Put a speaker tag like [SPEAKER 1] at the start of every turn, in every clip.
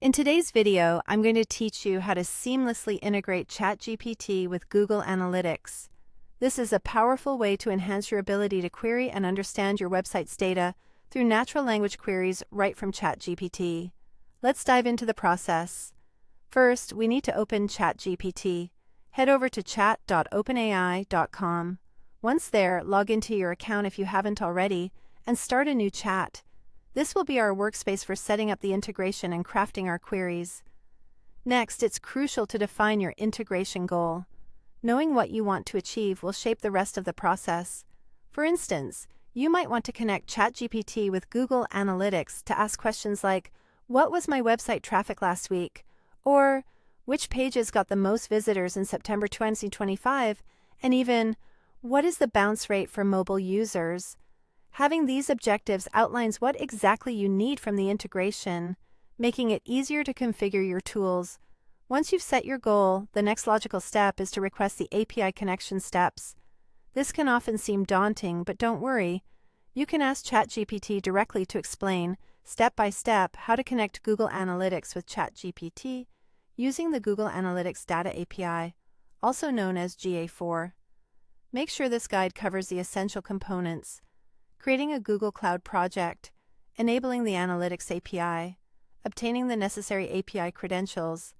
[SPEAKER 1] In today's video, I'm going to teach you how to seamlessly integrate ChatGPT with Google Analytics. This is a powerful way to enhance your ability to query and understand your website's data through natural language queries right from ChatGPT. Let's dive into the process. First, we need to open ChatGPT. Head over to chat.openai.com. Once there, log into your account if you haven't already, and start a new chat. This will be our workspace for setting up the integration and crafting our queries. Next, it's crucial to define your integration goal. Knowing what you want to achieve will shape the rest of the process. For instance, you might want to connect ChatGPT with Google Analytics to ask questions like, "What was my website traffic last week?" or "Which pages got the most visitors in September 2025?" and even, "What is the bounce rate for mobile users?" Having these objectives outlines what exactly you need from the integration, making it easier to configure your tools. Once you've set your goal, the next logical step is to request the API connection steps. This can often seem daunting, but don't worry. You can ask ChatGPT directly to explain, step by step, how to connect Google Analytics with ChatGPT using the Google Analytics Data API, also known as GA4. Make sure this guide covers the essential components: creating a Google Cloud project, enabling the Analytics API, obtaining the necessary API credentials,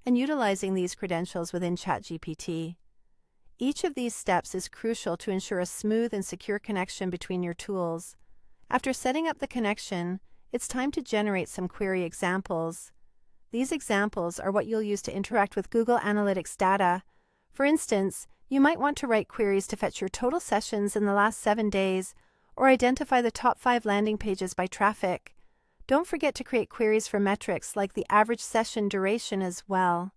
[SPEAKER 1] and utilizing these credentials within ChatGPT. Each of these steps is crucial to ensure a smooth and secure connection between your tools. After setting up the connection, it's time to generate some query examples. These examples are what you'll use to interact with Google Analytics data. For instance, you might want to write queries to fetch your total sessions in the last 7 days, or identify the top 5 landing pages by traffic. Don't forget to create queries for metrics like the average session duration as well.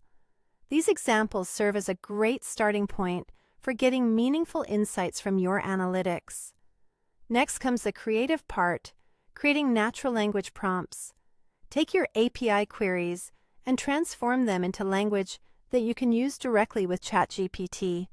[SPEAKER 1] These examples serve as a great starting point for getting meaningful insights from your analytics. Next comes the creative part, creating natural language prompts. Take your API queries and transform them into language that you can use directly with ChatGPT.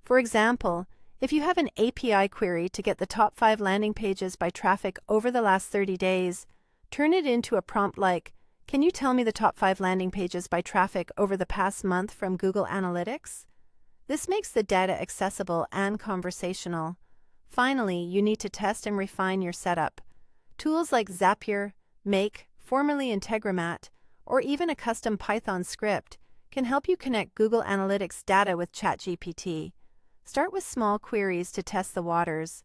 [SPEAKER 1] For example, if you have an API query to get the top 5 landing pages by traffic over the last 30 days, turn it into a prompt like, "Can you tell me the top 5 landing pages by traffic over the past month from Google Analytics?" This makes the data accessible and conversational. Finally, you need to test and refine your setup. Tools like Zapier, Make, formerly Integromat, or even a custom Python script can help you connect Google Analytics data with ChatGPT. Start with small queries to test the waters.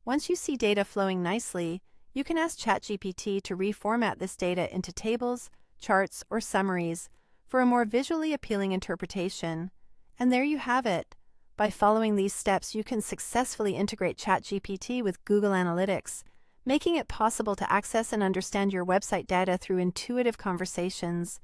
[SPEAKER 1] Once you see data flowing nicely, you can ask ChatGPT to reformat this data into tables, charts, or summaries for a more visually appealing interpretation. And there you have it. By following these steps, you can successfully integrate ChatGPT with Google Analytics, making it possible to access and understand your website data through intuitive conversations.